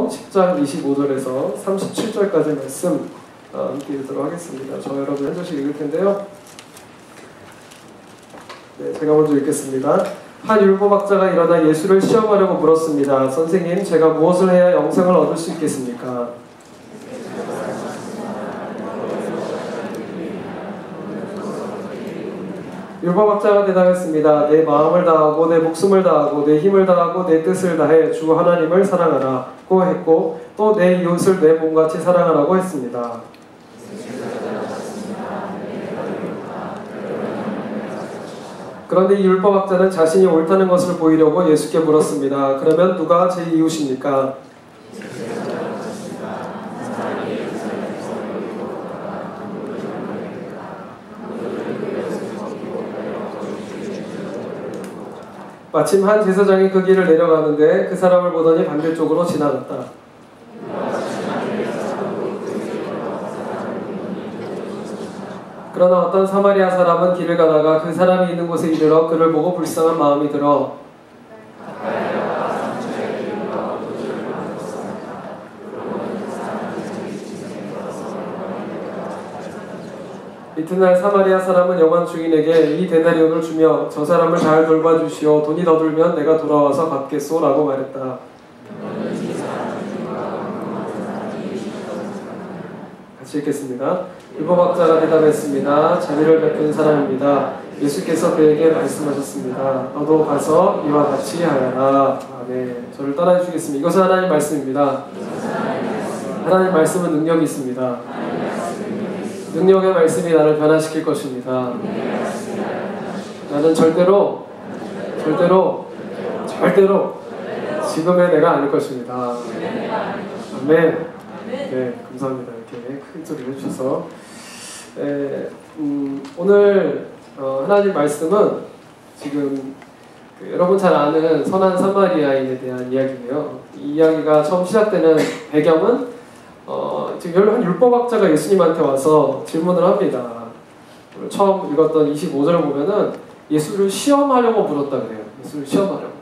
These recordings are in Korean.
마태복음 10장 25절에서 37절까지 말씀 함께 읽도록 하겠습니다. 저 여러분 한 절씩 읽을 텐데요. 네, 제가 먼저 읽겠습니다. 한 율법학자가 일어나 예수를 시험하려고 물었습니다. 선생님, 제가 무엇을 해야 영생을 얻을 수 있겠습니까? 율법학자가 대답했습니다. 내 마음을 다하고 내 목숨을 다하고 내 힘을 다하고 내 뜻을 다해 주 하나님을 사랑하라고 했고 또 내 이웃을 내 몸같이 사랑하라고 했습니다. 그런데 이 율법학자는 자신이 옳다는 것을 보이려고 예수께 물었습니다. 그러면 누가 제 이웃입니까? 마침 한 제사장이 그 길을 내려가는데 그 사람을 보더니 반대쪽으로 지나갔다. 그러나 어떤 사마리아 사람은 길을 가다가 그 사람이 있는 곳에 이르러 그를 보고 불쌍한 마음이 들어 이튿날 사마리아 사람은 영환 주인에게 이 데나리온을 주며 저 사람을 잘 돌봐주시오. 돈이 더 들면 내가 돌아와서 갚겠소 라고 말했다. 같이 읽겠습니다. 율법학자가 대답했습니다. 자비를 베푼 사람입니다. 예수께서 그에게 말씀하셨습니다. 너도 가서 이와 같이 하여라. 네, 저를 따라해 주겠습니다. 이것은 하나님 말씀입니다. 하나님 말씀은 능력이 있습니다. 능력의 말씀이 나를 변화시킬 것입니다. 나는 절대로 지금의 내가 아닐 것입니다. 아멘. 네, 감사합니다. 이렇게 큰 소리를 해주셔서. 오늘 하나님 말씀은 지금 여러분 잘 아는 선한 사마리아인에 대한 이야기예요. 이 이야기가 처음 시작되는 배경은 지금 한 율법학자가 예수님한테 와서 질문을 합니다. 처음 읽었던 25절을 보면은 예수를 시험하려고 물었다 그래요. 예수를 시험하려고.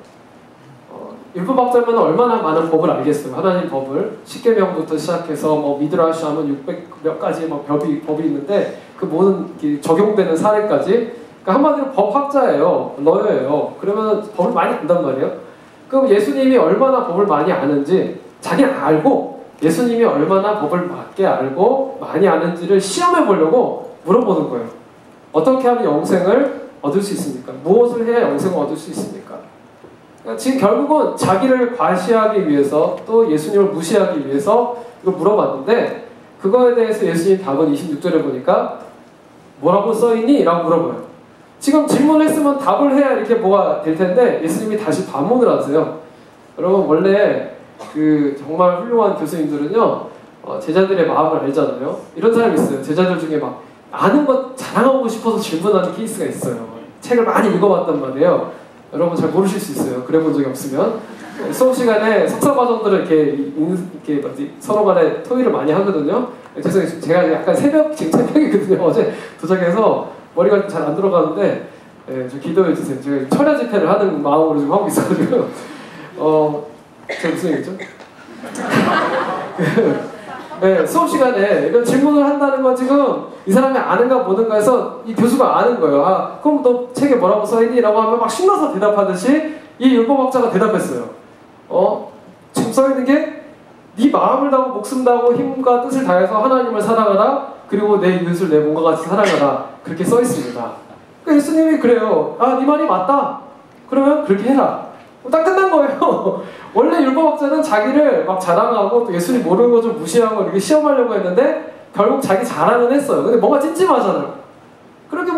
율법학자면 얼마나 많은 법을 알겠어요. 하나님 법을 10계명부터 시작해서 뭐 미드라시 하면 600몇 가지 뭐 법이 있는데 그 모든 적용되는 사례까지, 그러니까 한마디로 법학자예요. 러여예요. 그러면 법을 많이 안단 말이에요. 그럼 예수님이 얼마나 법을 많이 아는지 자기는 알고, 예수님이 얼마나 법을 맞게 알고 많이 아는지를 시험해 보려고 물어보는 거예요. 어떻게 하면 영생을 얻을 수 있습니까? 무엇을 해야 영생을 얻을 수 있습니까? 그러니까 지금 결국은 자기를 과시하기 위해서, 또 예수님을 무시하기 위해서 이걸 물어봤는데, 그거에 대해서 예수님 답은 26절에 보니까 뭐라고 써있니? 라고 물어봐요. 지금 질문을 했으면 답을 해야 이렇게 뭐가 될 텐데 예수님이 다시 반문을 하세요. 여러분, 원래 정말 훌륭한 교수님들은요, 제자들의 마음을 알잖아요. 이런 사람이 있어요. 제자들 중에 막 아는 것 자랑하고 싶어서 질문하는 케이스가 있어요. 책을 많이 읽어봤단 말이에요. 여러분 잘 모르실 수 있어요. 그래 본 적이 없으면. 수업 시간에 석사과정들을 이렇게 서로 간에 토의를 많이 하거든요. 죄송해요. 제가 약간 지금 새벽이거든요. 어제 도착해서 머리가 잘 안 들어가는데, 저 기도해 주세요. 제가 철야 집회를 하는 마음으로 지금 하고 있어가지고. 제가 무슨 얘기죠? 네, 수업 시간에 이런 질문을 한다는 건 지금 이 사람이 아는가 모르는가 해서 이 교수가 아는 거예요. 그럼 너 책에 뭐라고 써있니? 라고 하면 막 신나서 대답하듯이 이 율법학자가 대답했어요. 지금 써있는 게 네 마음을 다하고 목숨 다하고 힘과 뜻을 다해서 하나님을 사랑하라, 그리고 내 이웃을 내 몸과 같이 사랑하라, 그렇게 써있습니다. 그러니까 예수님이 그래요. 네 말이 맞다. 그러면 그렇게 해라. 딱 끝난 거예요. 원래 율법학자는 자기를 막 자랑하고 또 예수님 모르는 거 좀 무시하고 이렇게 시험하려고 했는데 결국 자기 자랑은 했어요. 근데 뭔가 찜찜하잖아요. 그렇게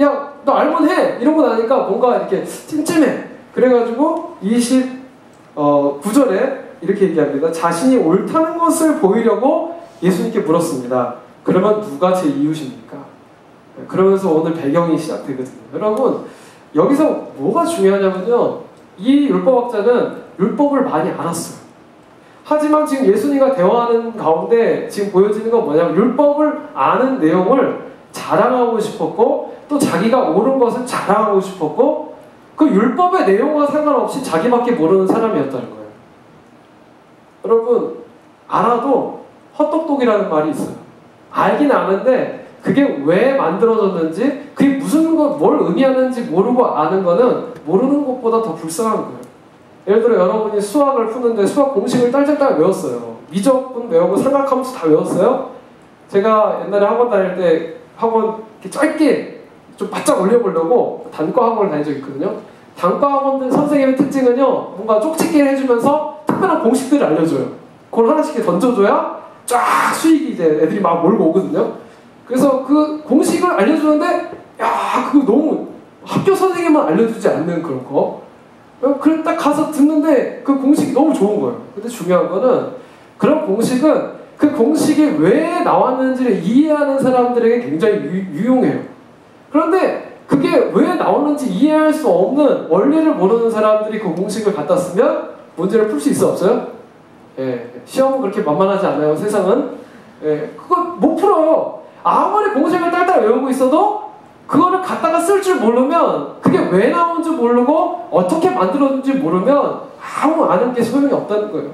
야, 너 알면 해! 이런 거 나니까 뭔가 이렇게 찜찜해. 그래가지고 29절에 이렇게 얘기합니다. 자신이 옳다는 것을 보이려고 예수님께 물었습니다. 그러면 누가 제 이웃입니까? 그러면서 오늘 배경이 시작되거든요. 여러분, 여기서 뭐가 중요하냐면요, 이 율법학자는 율법을 많이 알았어요. 하지만 지금 예수님과 대화하는 가운데 지금 보여지는 건 뭐냐면, 율법을 아는 내용을 자랑하고 싶었고, 또 자기가 옳은 것을 자랑하고 싶었고, 그 율법의 내용과 상관없이 자기밖에 모르는 사람이었다는 거예요. 여러분 알아도 헛똑똑이라는 말이 있어요. 알긴 아는데 그게 왜 만들어졌는지, 그게 무슨 뭘 의미하는지 모르고 아는 거는 모르는 것보다 더 불쌍한 거예요. 예를 들어 여러분이 수학을 푸는데 수학 공식을 딸딸딸 외웠어요. 미적분 외우고 삼각함수 다 외웠어요. 제가 옛날에 학원 다닐 때 학원 이렇게 짧게 좀 바짝 올려보려고 단과 학원을 다닌 적이 있거든요. 단과 학원들 선생님의 특징은요, 뭔가 쪽집게를 해주면서 특별한 공식들을 알려줘요. 그걸 하나씩 던져줘야 쫙 수익이 이제 애들이 막 몰고 오거든요. 그래서 그 공식을 알려주는데, 야, 그거 너무 학교 선생님만 알려주지 않는 그런 거. 그래 딱 가서 듣는데 그 공식이 너무 좋은 거예요. 근데 중요한 거는 그런 공식은 그 공식이 왜 나왔는지를 이해하는 사람들에게 굉장히 유용해요. 그런데 그게 왜 나오는지 이해할 수 없는 원리를 모르는 사람들이 그 공식을 갖다 쓰면 문제를 풀 수 있어 없어요? 예, 시험은 그렇게 만만하지 않아요. 세상은. 예, 그거 못 풀어요. 아무리 공식을 딸딸 외우고 있어도 그거를 갖다가 쓸 줄 모르면, 그게 왜 나온지 모르고 어떻게 만들어진지 모르면 아무 아는 게 소용이 없다는 거예요.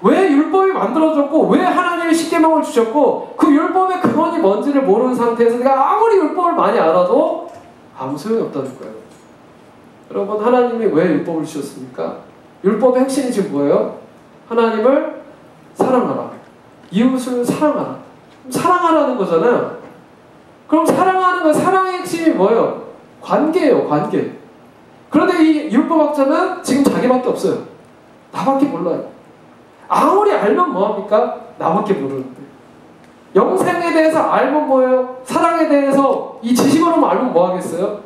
왜 율법이 만들어졌고 왜 하나님이 십계명을 주셨고 그 율법의 근원이 뭔지를 모르는 상태에서 내가 아무리 율법을 많이 알아도 아무 소용이 없다는 거예요. 여러분, 하나님이 왜 율법을 주셨습니까? 율법의 핵심이 지금 뭐예요? 하나님을 사랑하라, 이웃을 사랑하라. 사랑하라는 거잖아요. 그럼 사랑하는 건, 사랑의 핵심이 뭐예요? 관계예요, 관계. 그런데 이 율법학자는 지금 자기밖에 없어요. 나밖에 몰라요. 아무리 알면 뭐합니까? 나밖에 모르는데. 영생에 대해서 알면 뭐예요? 사랑에 대해서 이 지식으로만 알면 뭐 하겠어요?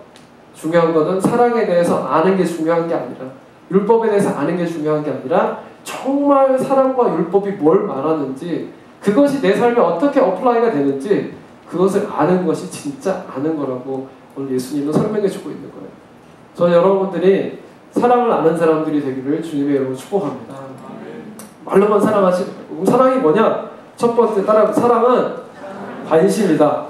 중요한 거는 사랑에 대해서 아는 게 중요한 게 아니라, 율법에 대해서 아는 게 중요한 게 아니라 정말 사랑과 율법이 뭘 말하는지, 그것이 내 삶에 어떻게 어플라이가 되는지 그것을 아는 것이 진짜 아는 거라고 오늘 예수님은 설명해 주고 있는 거예요. 저는 여러분들이 사랑을 아는 사람들이 되기를 주님의 이름으로 축복합니다. 말로만 사랑하지 말고. 그럼 사랑이 뭐냐? 첫 번째, 사랑은 관심이다.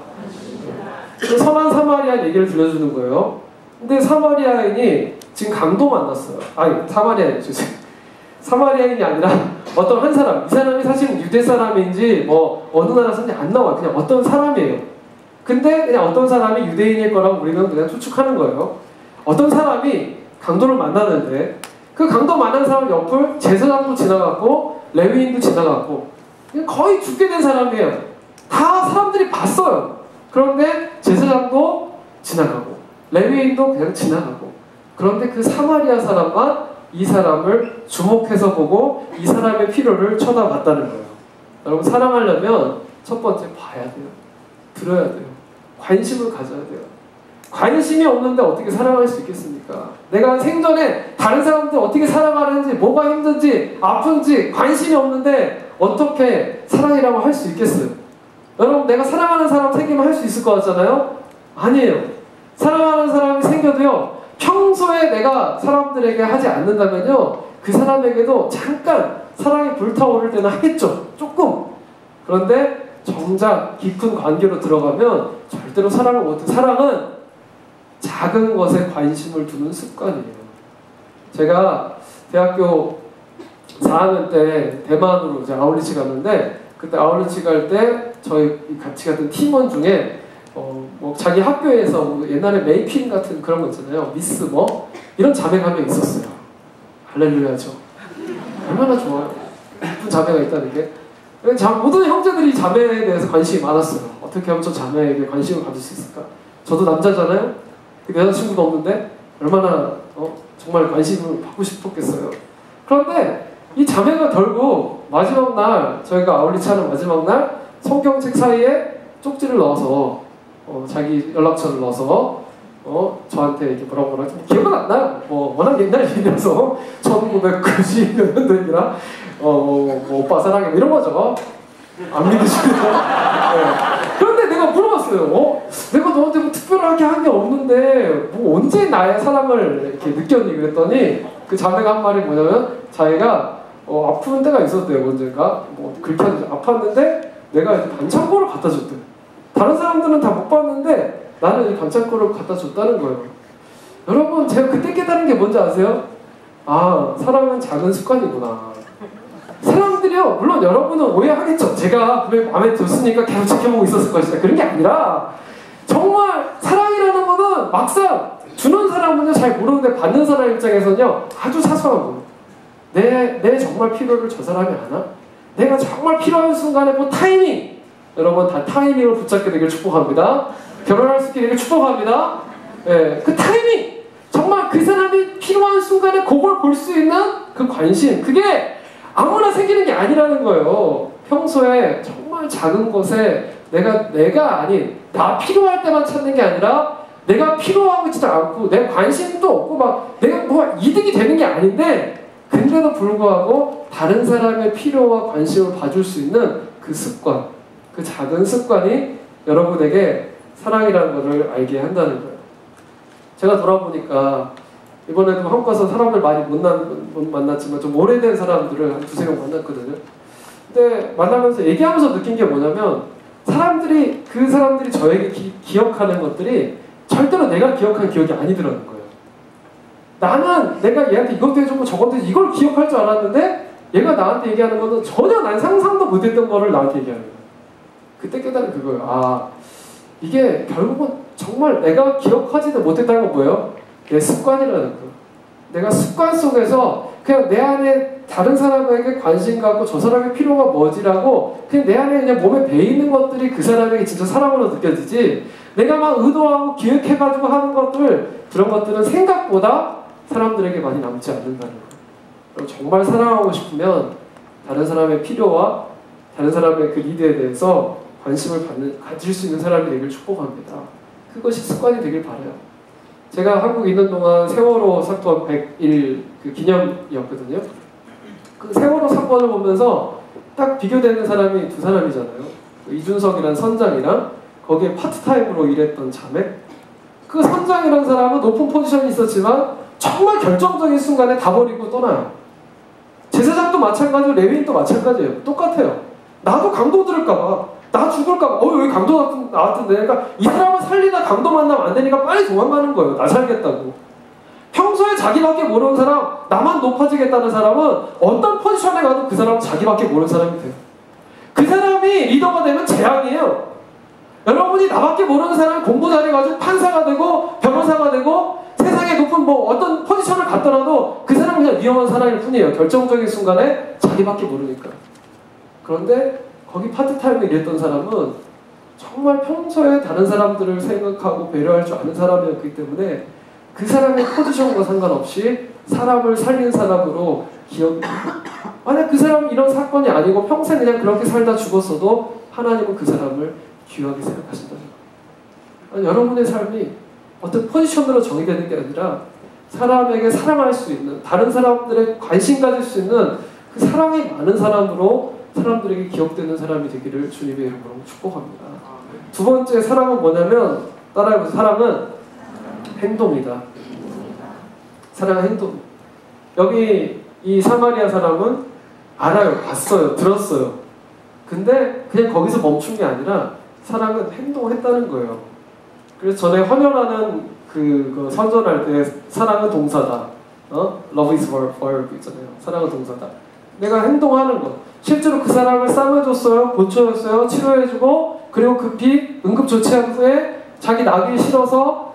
선한 사마리아인 얘기를 들려주는 거예요. 근데 사마리아인이 지금 강도 만났어요. 아니, 사마리아인이 아니라 어떤 한 사람, 이 사람이 사실 유대 사람인지 뭐 어느 나라 사람인지 안 나와요. 그냥 어떤 사람이에요. 근데 그냥 어떤 사람이 유대인일 거라고 우리는 그냥 추측하는 거예요. 어떤 사람이 강도를 만나는데 그 강도 만난 사람 옆을 제사장도 지나갔고 레위인도 지나갔고 거의 죽게 된 사람이에요. 다 사람들이 봤어요. 그런데 제사장도 지나가고 레위인도 그냥 지나가고, 그런데 그 사마리아 사람만 이 사람을 주목해서 보고 이 사람의 필요를 쳐다봤다는 거예요. 여러분, 사랑하려면 첫 번째 봐야 돼요. 들어야 돼요. 관심을 가져야 돼요. 관심이 없는데 어떻게 사랑할 수 있겠습니까? 내가 생전에 다른 사람들 어떻게 살아가는지, 뭐가 힘든지, 아픈지 관심이 없는데 어떻게 사랑이라고 할 수 있겠어요? 여러분, 내가 사랑하는 사람 생기면 할 수 있을 것 같잖아요? 아니에요. 사랑하는 사람이 생겨도요, 평소에 내가 사람들에게 하지 않는다면요, 그 사람에게도 잠깐 사랑이 불타오를 때는 하겠죠. 조금. 그런데 정작 깊은 관계로 들어가면 절대로 사랑을 못해. 사랑은 작은 것에 관심을 두는 습관이에요. 제가 대학교 4학년 때 대만으로 이제 아울리치 갔는데, 그때 아울리치 갈 때 저희 같이 갔던 팀원 중에 뭐 자기 학교에서 뭐 옛날에 메이퀸 같은 그런 거 있잖아요. 미스 뭐 이런 자매가 한 명 있었어요. 할렐루야죠. 얼마나 좋아요. 예쁜 자매가 있다는 게. 모든 형제들이 자매에 대해서 관심이 많았어요. 어떻게 하면 저 자매에게 관심을 가질 수 있을까? 저도 남자잖아요. 여자친구도 없는데 얼마나 정말 관심을 받고 싶었겠어요. 그런데 이 자매가 결국 마지막 날, 저희가 아울리치 하는 마지막 날 성경책 사이에 쪽지를 넣어서 자기 연락처를 넣어서 저한테 이렇게 뭐라고 기억은 안 나요. 워낙 옛날 일이라서 1990년대이라 오빠 사랑해 이런 거죠. 안 믿으시죠? 네. 그런데 내가 물어봤어요. 내가 너한테 뭐 특별하게 한 게 없는데 뭐 언제 나의 사랑을 이렇게 느꼈니? 그랬더니 그 자매가 한 말이 뭐냐면, 자기가 아픈 때가 있었대요. 언젠가 아팠는데 내가 이제 반창고를 갖다 줬대. 다른 사람들은 다 못 봤는데 나는 이 반창고를 갖다 줬다는 거예요. 여러분, 제가 그때 깨달은 게 뭔지 아세요? 아, 사랑은 작은 습관이구나. 사람들이 그건요, 물론 여러분은 오해하겠죠. 제가 분명히 마음에 들었으니까 계속 지켜보고 있었을 것이다. 그런 게 아니라 정말 사랑이라는 거는 막상 주는 사람은요 잘 모르는데 받는 사람 입장에서는요 아주 사소한 거예요. 내 정말 필요를 저 사람이 아나? 내가 정말 필요한 순간에 뭐 타이밍! 여러분 다 타이밍을 붙잡게 되길 축복합니다. 결혼할 수 있게 되길 축복합니다. 예, 그 타이밍! 정말 그 사람이 필요한 순간에 그걸 볼 수 있는 그 관심, 그게 아무나 생기는 게 아니라는 거예요. 평소에 정말 작은 것에 내가 아닌 나 필요할 때만 찾는 게 아니라 내가 필요하지도 않고 내 관심도 없고 막 내가 뭐 이득이 되는 게 아닌데 근데도 불구하고 다른 사람의 필요와 관심을 봐줄 수 있는 그 습관, 그 작은 습관이 여러분에게 사랑이라는 것을 알게 한다는 거예요. 제가 돌아보니까 이번에도 한국 가서 사람들 많이 못 만났지만 좀 오래된 사람들을 한 두세 명 만났거든요. 근데 만나면서 얘기하면서 느낀 게 뭐냐면 그 사람들이 저에게 기억하는 것들이 절대로 내가 기억한 기억이 아니더라는 거예요. 나는 내가 얘한테 이것도 해주고 저것도 해주고 이걸 기억할 줄 알았는데 얘가 나한테 얘기하는 거는 전혀 난 상상도 못했던 거를 나한테 얘기하는 거예요. 그때 깨달은 그거예요. 아, 이게 결국은 정말 내가 기억하지도 못했다는 건 뭐예요? 내 습관이라는 거예요. 내가 습관 속에서 그냥 내 안에 다른 사람에게 관심 갖고 저 사람의 필요가 뭐지라고 그냥 내 안에 그냥 몸에 배이는 것들이 그 사람에게 진짜 사랑으로 느껴지지 내가 막 의도하고 기획해가지고 하는 것들 그런 것들은 생각보다 사람들에게 많이 남지 않는다는 거예요. 정말 사랑하고 싶으면 다른 사람의 필요와 다른 사람의 그 리드에 대해서 관심을 가질 수 있는 사람이 되길 축복합니다. 그것이 습관이 되길 바라요. 제가 한국에 있는 동안 세월호 사건 100일 그 기념이었거든요. 그 세월호 사건을 보면서 딱 비교되는 사람이 두 사람이잖아요. 그 이준석이란 선장이랑 거기에 파트타임으로 일했던 자매. 그 선장이라는 사람은 높은 포지션이 있었지만 정말 결정적인 순간에 다 버리고 떠나요. 제사장도 마찬가지고 레위인도 마찬가지예요. 똑같아요. 나도 강도 들을까봐 나 죽을까봐 여기 강도 나왔던데 그러니까 이 사람을 살리다 강도 만나면 안 되니까 빨리 도망가는 거예요. 나 살겠다고. 평소에 자기밖에 모르는 사람, 나만 높아지겠다는 사람은 어떤 포지션에 가도 그 사람은 자기밖에 모르는 사람이 돼요. 그 사람이 리더가 되면 재앙이에요. 여러분이 나밖에 모르는 사람이 공부 잘해가지고 판사가 되고 변호사가 되고 세상에 높은 뭐 어떤 포지션을 갖더라도 그 사람은 그냥 위험한 사람일 뿐이에요. 결정적인 순간에 자기밖에 모르니까. 그런데 거기 파트타임에 일했던 사람은 정말 평소에 다른 사람들을 생각하고 배려할 줄 아는 사람이었기 때문에 그 사람의 포지션과 상관없이 사람을 살린 사람으로 기억이 만약 그 사람이 이런 사건이 아니고 평생 그냥 그렇게 살다 죽었어도 하나님은 그 사람을 귀하게 생각하신다는 거예요. 여러분의 삶이 어떤 포지션으로 정의되는 게 아니라 사람에게 사랑할 수 있는 다른 사람들의 관심 가질 수 있는 그 사랑이 많은 사람으로 사람들에게 기억되는 사람이 되기를 주님의 이름으로 축복합니다. 두 번째 사랑은 뭐냐면 따라해보세요. 사랑은 행동이다. 사랑은 행동. 여기 이 사마리아 사람은 알아요. 봤어요. 들었어요. 근데 그냥 거기서 멈춘 게 아니라 사랑은 행동을 했다는 거예요. 그래서 전에 헌혈하는 그 선전할 때 사랑은 동사다. Love is verb 있잖아요. 사랑은 동사다. 내가 행동하는 것. 실제로 그 사람을 싸매줬어요. 고쳐줬어요. 치료해주고 그리고 급히 응급조치한 후에 자기 나귀를 실어서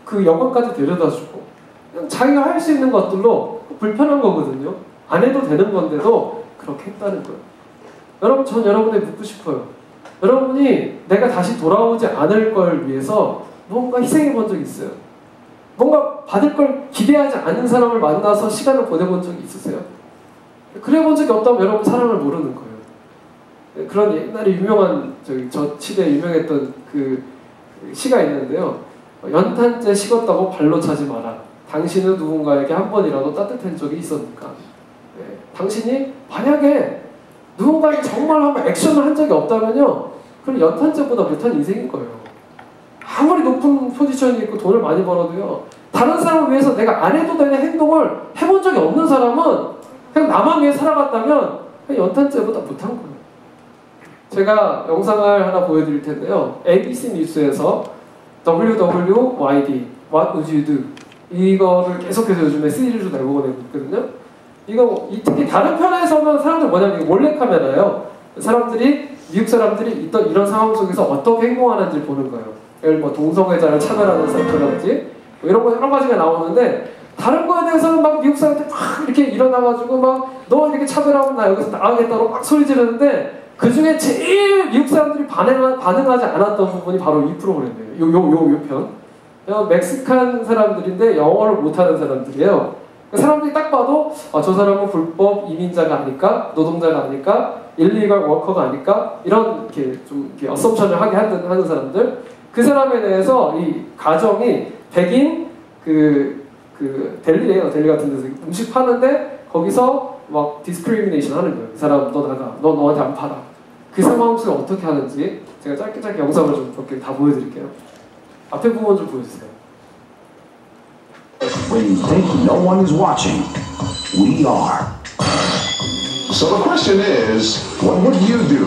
그 여관까지 데려다주고 그냥 자기가 할 수 있는 것들로 불편한 거거든요. 안 해도 되는 건데도 그렇게 했다는 거예요. 여러분, 전 여러분에 묻고 싶어요. 여러분이 내가 다시 돌아오지 않을 걸 위해서 뭔가 희생해 본 적이 있어요? 뭔가 받을 걸 기대하지 않는 사람을 만나서 시간을 보내본 적이 있으세요? 그래 본 적이 없다면 여러분 사랑을 모르는 거예요. 그런 옛날에 유명한 저 시대에 유명했던 그 시가 있는데요. 연탄재 식었다고 발로 차지 마라. 당신은 누군가에게 한 번이라도 따뜻한 적이 있었니까. 당신이 만약에 누군가에게 정말 한번 액션을 한 적이 없다면요, 그럼 연탄재보다 못한 인생인 거예요. 아무리 높은 포지션이 있고 돈을 많이 벌어도요, 다른 사람을 위해서 내가 안 해도 되는 행동을 해본 적이 없는 사람은 그냥 나만 위해 살아갔다면 그냥 연탄재보다 못한 거예요. 제가 영상을 하나 보여드릴 텐데요. ABC 뉴스에서 WWYD, What Would You Do? 이거를 계속해서 요즘에 시리즈로 내보고 있거든요. 이거 특히 다른 편에서는 사람들 뭐냐면 몰래카메라예요. 사람들이 미국 사람들이 이런 상황 속에서 어떻게 행동하는지 보는 거예요. 예를 뭐 동성애자를 차별하는 사람이라든지 뭐 이런 거 여러 가지가 나오는데 다른 거에 대해서는 막 미국 사람들 막 이렇게 일어나가지고 막 너 이렇게 차별하면 나 여기서 나가겠다고 막 소리 지르는데 그 중에 제일 미국 사람들이 반응하지 않았던 부분이 바로 이 프로그램이에요. 요 편. 멕시칸 사람들인데 영어를 못하는 사람들이에요. 사람들이 딱 봐도 저 사람은 불법 이민자가 아닐까? 노동자가 아닐까? 일리걸 워커가 아닐까? 이런 이렇게 좀 이렇게 어썸션을 하게 하는 사람들. 그 사람에 대해서 이 가정이 백인 델리예요. 델리 같은 데서 음식 파는데 거기서 막 디스크리미네이션 하는 거예요. 그 사람 너 나가. 너 너한테 안 팔아. 그 상황 속에 어떻게 하는지 제가 짧게 영상을 좀 몇 개 다 보여드릴게요. 앞에 부분 좀 보여주세요. When you think no one is watching, we are. So the question is, what would you do?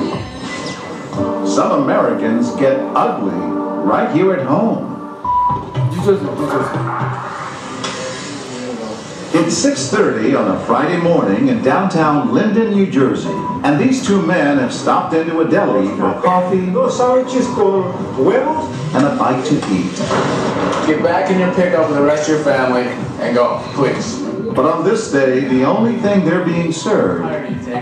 Some Americans get ugly right here at home. 뉴저지. It's 6:30 on a Friday morning in downtown Linden, New Jersey, and these two men have stopped into a deli for coffee and a bite to eat. Get back in your pickup with the rest of your family and go, please. But on this day, the only thing they're being served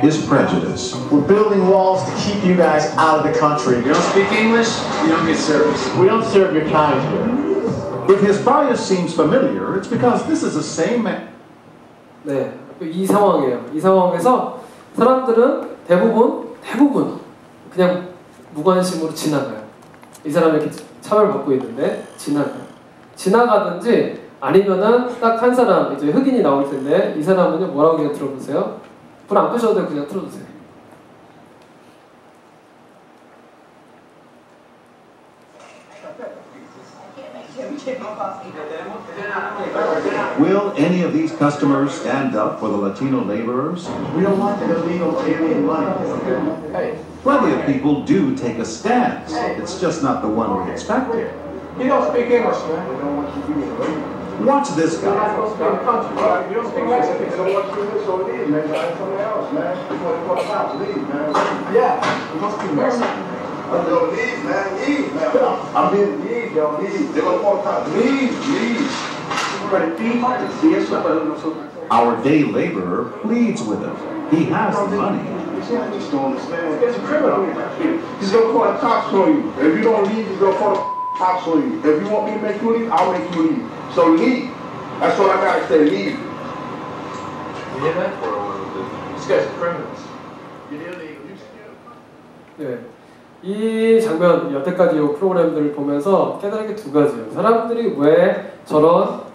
is prejudice. We're building walls to keep you guys out of the country. You don't speak English, you don't get service. We don't serve your kind here. If his bias seems familiar, it's because this is the same man. 네, 이 상황이에요. 이 상황에서 사람들은 대부분 그냥 무관심으로 지나가요. 이 사람이 이렇게 차별받고 있는데 지나가든지 아니면은 딱 한 사람 이제 흑인이 나올 텐데 이 사람은요 뭐라고 그냥 들어보세요. 불 안 끄셔도 돼요. 그냥 틀어주세요. Will any of these customers stand up for the Latino laborers? We don't want the illegal alien money. Hey, Plenty of people do take a stance. It's just not the one we expected. you don't speak English, man. We don't want you to be Watch this guy. You don't speak Mexican. They don't want you to so leave, man. Find somewhere else, man. Before they call the cops, leave, man. Yeah, you must be Mexican. Yo, leave, man. Leave, man. I'm being leave, yo. Leave. They're gonna call the cops. Leave. Our day laborer pleads with him. He has the money. It's a criminal. He's gonna call the cops on you. If you don't leave, he's gonna call the cops on you. If you want me to make you leave, I'll make you leave. So leave. That's all I gotta say. Leave. You hear that? These guys are criminals. You're illegal. 네. 이 장면, 여태까지 이 프로그램들을 보면서 깨달은 게 두 가지예요. 사람들이 왜 저런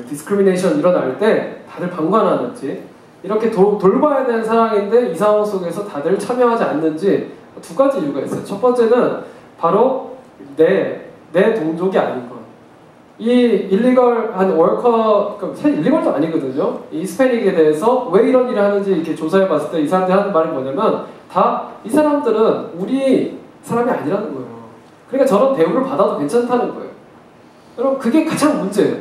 디스크리미네이션 일어날 때 다들 방관하는지, 이렇게 돌봐야 되는 상황인데 이 상황 속에서 다들 참여하지 않는지 두 가지 이유가 있어요. 첫 번째는 바로 내 동족이 아닌 것. 이 일리걸한 워커, 사실 일리걸도 아니거든요. 이 히스패닉에 대해서 왜 이런 일을 하는지 이렇게 조사해 봤을 때 이 사람들이 하는 말이 뭐냐면 다 이 사람들은 우리 사람이 아니라는 거예요. 그러니까 저런 대우를 받아도 괜찮다는 거예요. 여러분 그게 가장 문제예요.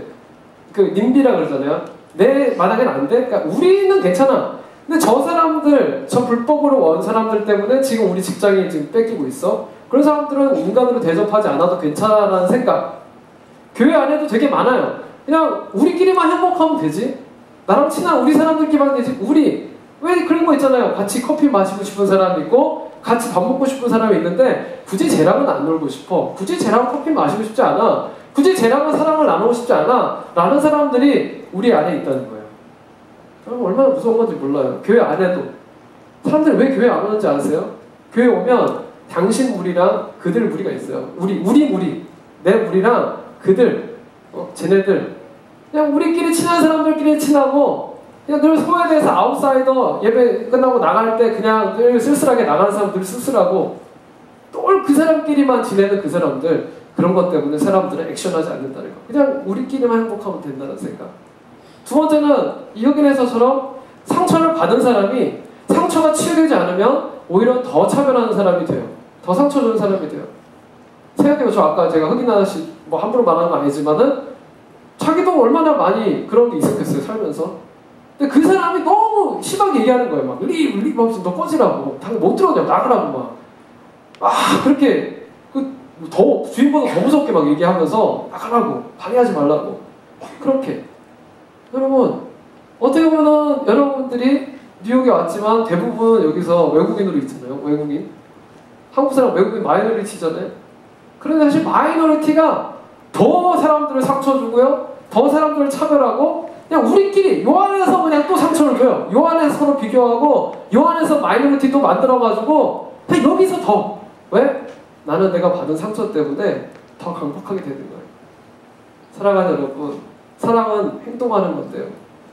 님비라 그러잖아요. 내 만약엔 안 돼? 그러니까 우리는 괜찮아. 근데 저 사람들, 저 불법으로 온 사람들 때문에 지금 우리 직장이 지금 뺏기고 있어. 그런 사람들은 인간으로 대접하지 않아도 괜찮아라는 생각. 교회 안에도 되게 많아요. 그냥 우리끼리만 행복하면 되지. 나랑 친한 우리 사람들끼리만 되지. 우리 왜 그런 거 있잖아요. 같이 커피 마시고 싶은 사람이 있고 같이 밥 먹고 싶은 사람이 있는데 굳이 쟤랑은 안 놀고 싶어. 굳이 쟤랑 커피 마시고 싶지 않아. 굳이 쟤랑은 사랑을 나누고 싶지 않아. 라는 사람들이 우리 안에 있다는 거예요. 여러분 얼마나 무서운 건지 몰라요. 교회 안에도. 사람들이 왜 교회 안 오는지 아세요? 교회 오면 당신 무리랑 그들 무리가 있어요. 우리 무리. 내 무리랑 그들, 쟤네들. 그냥 우리끼리 친한 사람들끼리 친하고 그냥 늘 소외돼서 아웃사이더 예배 끝나고 나갈 때 그냥 늘 쓸쓸하게 나가는 사람들 쓸쓸하고 또 그 사람끼리만 지내는 그 사람들. 그런 것 때문에 사람들은 액션하지 않는다는 거. 그냥 우리끼리만 행복하면 된다는 생각. 두 번째는 이 흑인에서처럼 상처를 받은 사람이 상처가 치유되지 않으면 오히려 더 차별하는 사람이 돼요. 더 상처 주는 사람이 돼요. 생각해보죠. 아까 제가 흑인 아저씨 뭐 함부로 말하는 거 아니지만은 자기도 얼마나 많이 그런 게 있었겠어요. 살면서. 근데 그 사람이 너무 심하게 얘기하는 거예요. 막 리브 없이 너 꺼지라고. 당연 못 들어오냐고 나가라고 막. 그렇게 더 주인보다 더 무섭게 막 얘기하면서 나가라고 방해하지 말라고 그렇게. 여러분 어떻게 보면 여러분들이 뉴욕에 왔지만 대부분 여기서 외국인으로 있잖아요. 외국인. 한국 사람 외국인 마이너리티잖아요. 그런데 사실 마이너리티가 더 사람들을 상처 주고요. 더 사람들을 차별하고 그냥 우리끼리 요 안에서 그냥 또 상처를 줘요. 요 안에서 서로 비교하고 요 안에서 마이너리티 또 만들어가지고 그냥 여기서 더 왜? 나는 내가 받은 상처 때문에 더 강력하게 되는 거예요. 사랑하는 여러분, 사랑은 행동하는 건데요.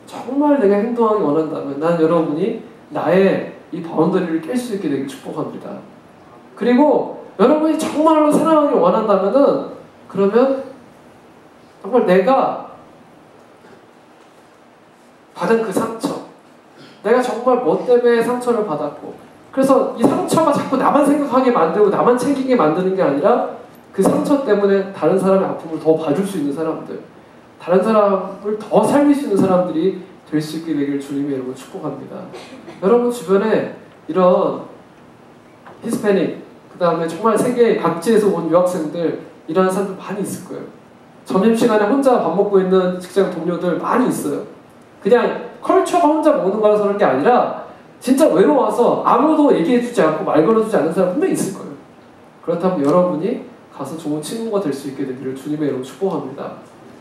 정말 내가 행동하기 원한다면 난 여러분이 나의 이 바운더리를 깰 수 있게 되길 축복합니다. 그리고 여러분이 정말로 사랑하기 원한다면은 그러면 정말 내가 받은 그 상처, 내가 정말 뭐 때문에 상처를 받았고 그래서 이 상처가 자꾸 나만 생각하게 만들고 나만 챙기게 만드는 게 아니라 그 상처 때문에 다른 사람의 아픔을 더 봐줄 수 있는 사람들, 다른 사람을 더 살릴 수 있는 사람들이 될 수 있게 되길 주님의 이름으로 축복합니다. 여러분 주변에 이런 히스패닉, 그 다음에 정말 세계 각지에서 온 유학생들 이런 사람들 많이 있을 거예요. 점심시간에 혼자 밥 먹고 있는 직장 동료들 많이 있어요. 그냥 컬처가 혼자 먹는 거라서 그런 게 아니라 진짜 외로워서 아무도 얘기해주지 않고 말 걸어주지 않는 사람 분명히 있을 거예요. 그렇다면 여러분이 가서 좋은 친구가 될 수 있게 되기를 주님의 이름으로 축복합니다.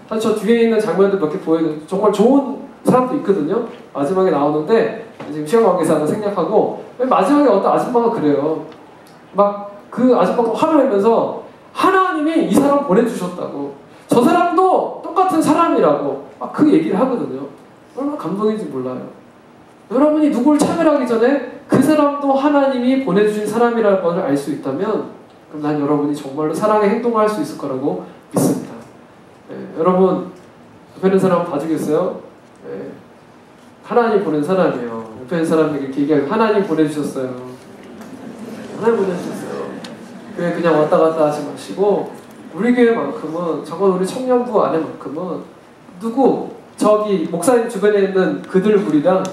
사실 저 뒤에 있는 장면들 몇 개 보여드리면 정말 좋은 사람도 있거든요. 마지막에 나오는데 지금 시간 관계상 생략하고 맨 마지막에 어떤 아줌마가 그래요. 막 그 아줌마가 화를 내면서 하나님이 이 사람 보내주셨다고, 저 사람도 똑같은 사람이라고 막 그 얘기를 하거든요. 얼마나 감동인지 몰라요. 여러분이 누굴 차별하기 전에 그 사람도 하나님이 보내주신 사람이라는 것을 알 수 있다면 그럼 난 여러분이 정말로 사랑의 행동을 할 수 있을 거라고 믿습니다. 여러분 옆에 있는 사람 봐주겠어요? 하나님 보낸 사람이에요. 옆에 있는 사람에게 이렇게 얘기하고 하나님 보내주셨어요. 하나님 보내주셨어요. 교회 그냥 왔다 갔다 하지 마시고 우리 교회만큼은 정말 우리 청년부 안에만큼은 누구 저기 목사님 주변에 있는 그들 무리랑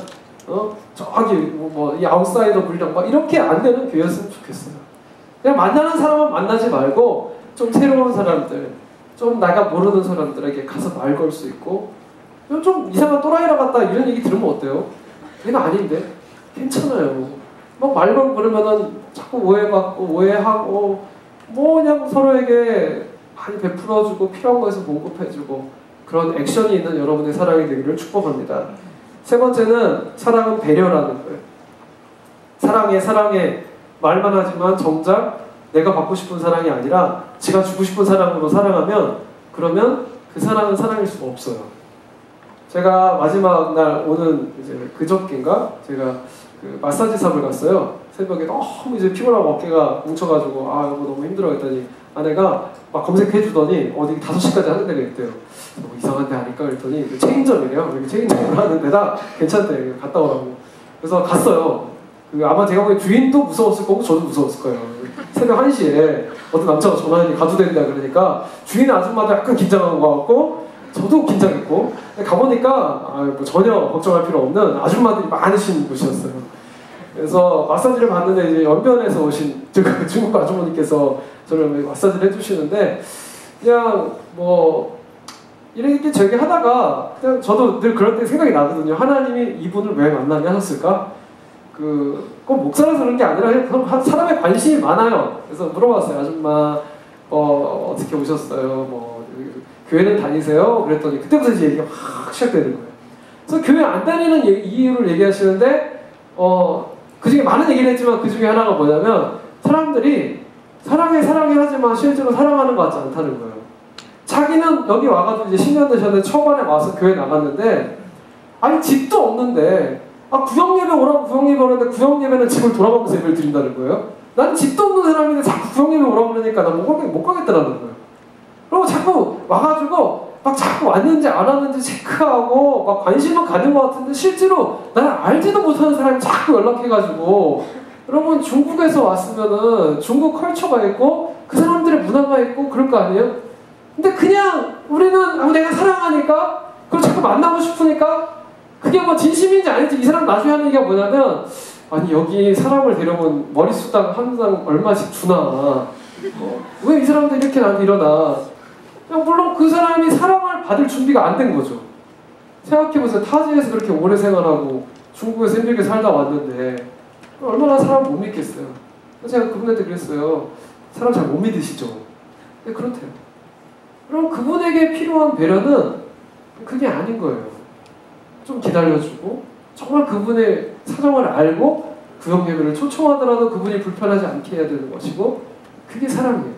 저기 이 아웃사이더 무리랑 막 이렇게 안 되는 교회였으면 좋겠어요. 그냥 만나는 사람은 만나지 말고 좀 새로운 사람들, 좀 내가 모르는 사람들에게 가서 말 걸 수 있고 좀 이상한 또라이라 같다 이런 얘기 들으면 어때요? 그게 아닌데 괜찮아요. 막 말 걸고 그러면은 자꾸 오해받고 오해하고 뭐 그냥 서로에게 많이 베풀어주고 필요한 것에서 공급해주고 그런 액션이 있는 여러분의 사랑이 되기를 축복합니다. 세 번째는 사랑은 배려라는 거예요. 사랑해 말만 하지만 정작 내가 받고 싶은 사랑이 아니라 지가 주고 싶은 사랑으로 사랑하면 그러면 그 사랑은 사랑일 수가 없어요. 제가 마지막 날 오는 이제 그저께인가 제가 그 마사지 샵을 갔어요. 새벽에 너무 이제 피곤하고 어깨가 뭉쳐가지고 이거 너무 힘들어 했더니 아내가 막 검색해주더니 어디 5시까지 하는 데가 있대요. 뭐 이상한 데 아닐까 그랬더니 체인점이래요. 이렇게 체인점을 하는 데다 괜찮대. 갔다 오라고. 그래서 갔어요. 아마 제가 보기엔 주인도 무서웠을 거고 저도 무서웠을 거예요. 새벽 1시에 어떤 남자가 전화했는데 가도 된다 그러니까 주인 아줌마도 약간 긴장한 것 같고 저도 긴장했고 가보니까 뭐 전혀 걱정할 필요 없는 아줌마들이 많으신 곳이었어요. 그래서 마사지를 받는데 이제 연변에서 오신 중국 아주머니께서 저를 마사지를 해주시는데 그냥 뭐 이렇게 저기 하다가 그냥 저도 늘 그럴 때 생각이 나거든요. 하나님이 이분을 왜 만나게 하셨을까? 꼭 목사라서 그런 게 아니라 사람의 관심이 많아요. 그래서 물어봤어요. 아줌마 어떻게 오셨어요? 뭐 교회는 다니세요? 그랬더니 그때부터 이제 얘기가 확 시작되는 거예요. 그래서 교회 안 다니는 이유를 얘기하시는데 그 중에 많은 얘기를 했지만 그 중에 하나가 뭐냐면 사람들이 사랑해 하지만 실제로 사랑하는 것 같지 않다는 거예요. 자기는 여기 와가지고 이제 10년 되셨는데 초반에 와서 교회 나갔는데 아니 집도 없는데 구역예배 오라고 구역예배 오는데 구역예배는 집을 돌아가면서 예배를 드린다는 거예요. 난 집도 없는 사람인데 자꾸 구역예배 오라고 그러니까 난 못 가겠다라는 거예요. 그리고 자꾸 와가지고 막 자꾸 왔는지 안 왔는지 체크하고 막 관심은 가는 것 같은데 실제로 나를 알지도 못하는 사람이 자꾸 연락해가지고 여러분 중국에서 왔으면은 중국 컬처가 있고 그 사람들의 문화가 있고 그럴 거 아니에요? 근데 그냥 우리는 내가 사랑하니까 그걸 자꾸 만나고 싶으니까 그게 뭐 진심인지 아닌지 이 사람 나중에 하는 얘기가 뭐냐면 아니 여기 사람을 데려오면 머리수당 항상 얼마씩 주나 왜 이 사람들 이렇게 나한테 이러나 그냥 물론 그 사람이 사랑을 받을 준비가 안 된 거죠. 생각해보세요. 타지에서 그렇게 오래 생활하고 중국에서 힘들게 살다 왔는데 얼마나 사람을 못 믿겠어요. 제가 그분한테 그랬어요. 사람 잘 못 믿으시죠? 네, 그렇대요. 그럼 그분에게 필요한 배려는 그게 아닌 거예요. 좀 기다려주고 정말 그분의 사정을 알고 구역 예배를 초청하더라도 그분이 불편하지 않게 해야 되는 것이고 그게 사랑이에요.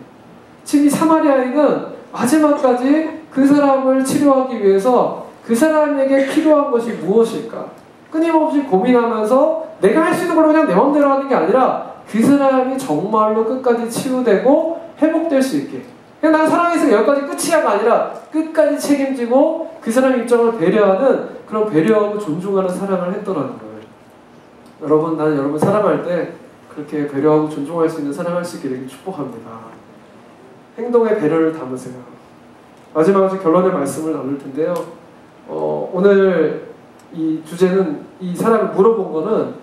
지금 이 사마리아인은 마지막까지 그 사람을 치료하기 위해서 그 사람에게 필요한 것이 무엇일까 끊임없이 고민하면서 내가 할 수 있는 걸로 그냥 내 마음대로 하는 게 아니라 그 사람이 정말로 끝까지 치유되고 회복될 수 있게 그냥 난 사랑해서 여기까지 끝이야가 아니라 끝까지 책임지고 그 사람의 입장을 배려하는 그런 배려하고 존중하는 사랑을 했더라는 거예요. 여러분, 나는 여러분 사랑할 때 그렇게 배려하고 존중할 수 있는 사랑할 수 있게 되길 축복합니다. 행동에 배려를 담으세요. 마지막으로 결론의 말씀을 나눌 텐데요. 오늘 이 주제는 이 사람을 물어본 거는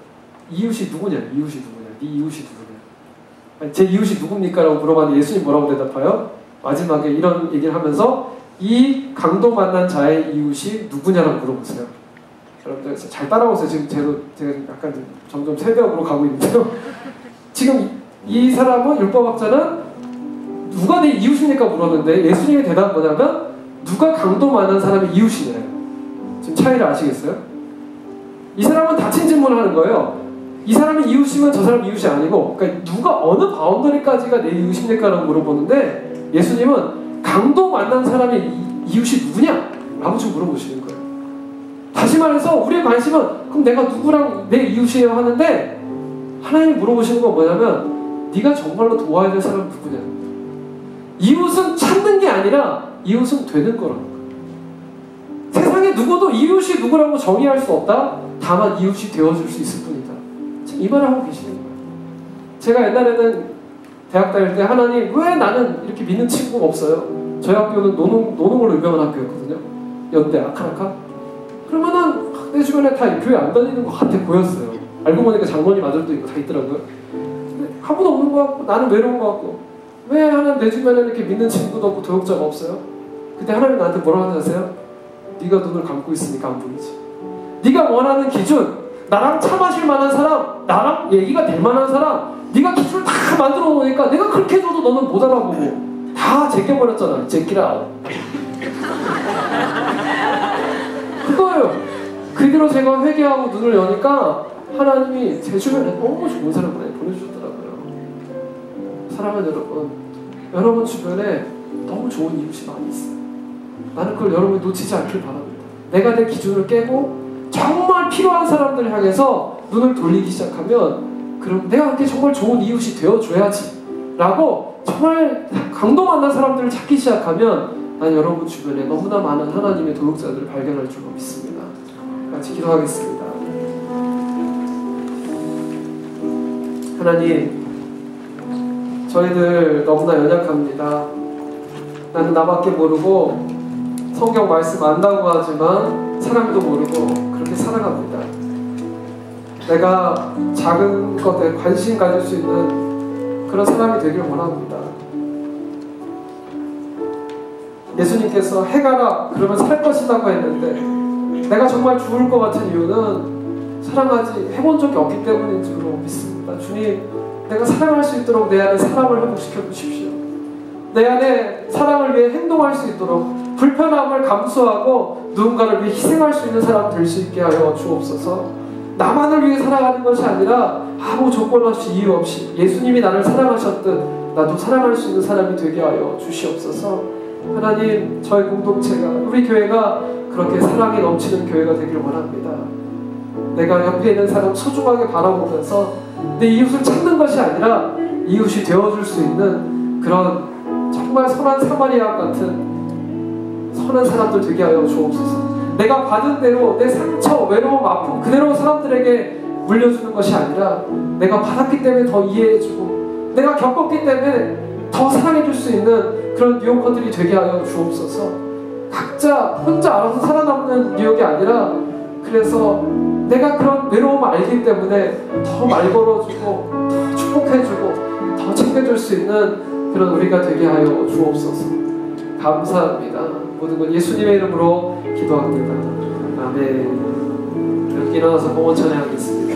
이웃이 누구냐? 이웃이 누구냐? 네 이웃이 누구냐? 아니, 제 이웃이 누굽니까? 라고 물어봤는데 예수님 뭐라고 대답해요? 마지막에 이런 얘기를 하면서 이 강도 만난 자의 이웃이 누구냐라고 물어보세요. 여러분들 잘 따라오세요. 지금 제가 약간 점점 새벽으로 가고 있는데요. 지금 이 사람은 율법학자는 누가 내 이웃입니까? 물었는데 예수님의 대답은 뭐냐면 누가 강도 만난 사람의 이웃이냐요. 지금 차이를 아시겠어요? 이 사람은 닫힌 질문을 하는 거예요. 이 사람이 이웃이면 저 사람 이웃이 아니고 그러니까 누가 어느 바운더리까지가 내 이웃입니까? 라고 물어보는데 예수님은 강도 만난 사람의 이웃이 누구냐? 라고 지금 물어보시는 거예요. 다시 말해서 우리의 관심은 그럼 내가 누구랑 내 이웃이에요 하는데 하나님이 물어보시는 건 뭐냐면 네가 정말로 도와야 될 사람은 누구냐? 이웃은 찾는 게 아니라 이웃은 되는 거라는 거예요. 세상에 누구도 이웃이 누구라고 정의할 수 없다. 다만 이웃이 되어줄 수 있을 뿐이다. 지금 이 말을 하고 계시는 거예요. 제가 옛날에는 대학 다닐 때 하나님 왜 나는 이렇게 믿는 친구가 없어요? 저희 학교는 노는 걸로 유명한 학교였거든요. 연대 아카라카. 그러면은 내 주변에 다 교회 안 다니는 것 같아 보였어요. 알고 보니까 장로님 아들도 있고 다 있더라고요. 근데 아무도 없는 것 같고 나는 외로운 것 같고 왜 하나님 내 주변에 이렇게 믿는 친구도 없고 도역자가 없어요? 그때 하나님 나한테 뭐라고 하세요? 네가 눈을 감고 있으니까 안 보이지. 네가 원하는 기준, 나랑 차 마실 만한 사람, 나랑 얘기가 될 만한 사람, 네가 기준을 다 만들어 놓으니까 내가 그렇게 해줘도 너는 못 알아보고 다 제껴버렸잖아. 제끼라. 그거예요. 그대로 제가 회개하고 눈을 여니까 하나님이 제 주변에 너무 좋은 사람 많이 보내주셨더라고요. 사랑하는 여러분 주변에 너무 좋은 이웃이 많이 있어요. 나는 그걸 여러분이 놓치지 않길 바랍니다. 내가 내 기준을 깨고 정말 필요한 사람들을 향해서 눈을 돌리기 시작하면 그럼 내가 그렇게 정말 좋은 이웃이 되어줘야지 라고 정말 강도 만난 사람들을 찾기 시작하면 난 여러분 주변에 너무나 많은 하나님의 도역자들을 발견할 줄로 믿습니다. 같이 기도하겠습니다. 하나님, 저희들 너무나 연약합니다. 나는 나밖에 모르고 성경 말씀 안다고 하지만 사랑도 모르고 그렇게 살아갑니다. 내가 작은 것에 관심 가질 수 있는 그런 사람이 되길 원합니다. 예수님께서 해가라 그러면 살 것이라고 했는데 내가 정말 죽을 것 같은 이유는 사랑하지 해본 적이 없기 때문인 줄로 믿습니다. 주님, 내가 사랑할 수 있도록 내 안에 사랑을 회복시켜 주십시오. 내 안에 사랑을 위해 행동할 수 있도록 불편함을 감수하고 누군가를 위해 희생할 수 있는 사람 될 수 있게 하여 주옵소서. 나만을 위해 살아가는 것이 아니라 아무 조건 없이 이유 없이 예수님이 나를 사랑하셨듯 나도 사랑할 수 있는 사람이 되게 하여 주시옵소서. 하나님, 저희 공동체가 우리 교회가 그렇게 사랑이 넘치는 교회가 되길 원합니다. 내가 옆에 있는 사람 소중하게 바라보면서 내 이웃을 찾는 것이 아니라 이웃이 되어줄 수 있는 그런 정말 선한 사마리아 같은 선한 사람들 되게 하여 주옵소서. 내가 받은 대로 내 상처, 외로움, 아픔 그대로 사람들에게 물려주는 것이 아니라 내가 받았기 때문에 더 이해해주고 내가 겪었기 때문에 더 사랑해줄 수 있는 그런 뉴요커들이 되게 하여 주옵소서. 각자 혼자 알아서 살아남는 뉴욕이 아니라 그래서 내가 그런 외로움을 알기 때문에 더 말 걸어주고 더 축복해주고 더 챙겨줄 수 있는 그런 우리가 되게 하여 주옵소서. 감사합니다. 모든 건 예수님의 이름으로 기도합니다. 아멘. 이렇게 일어나서 공원 찬양하겠습니다.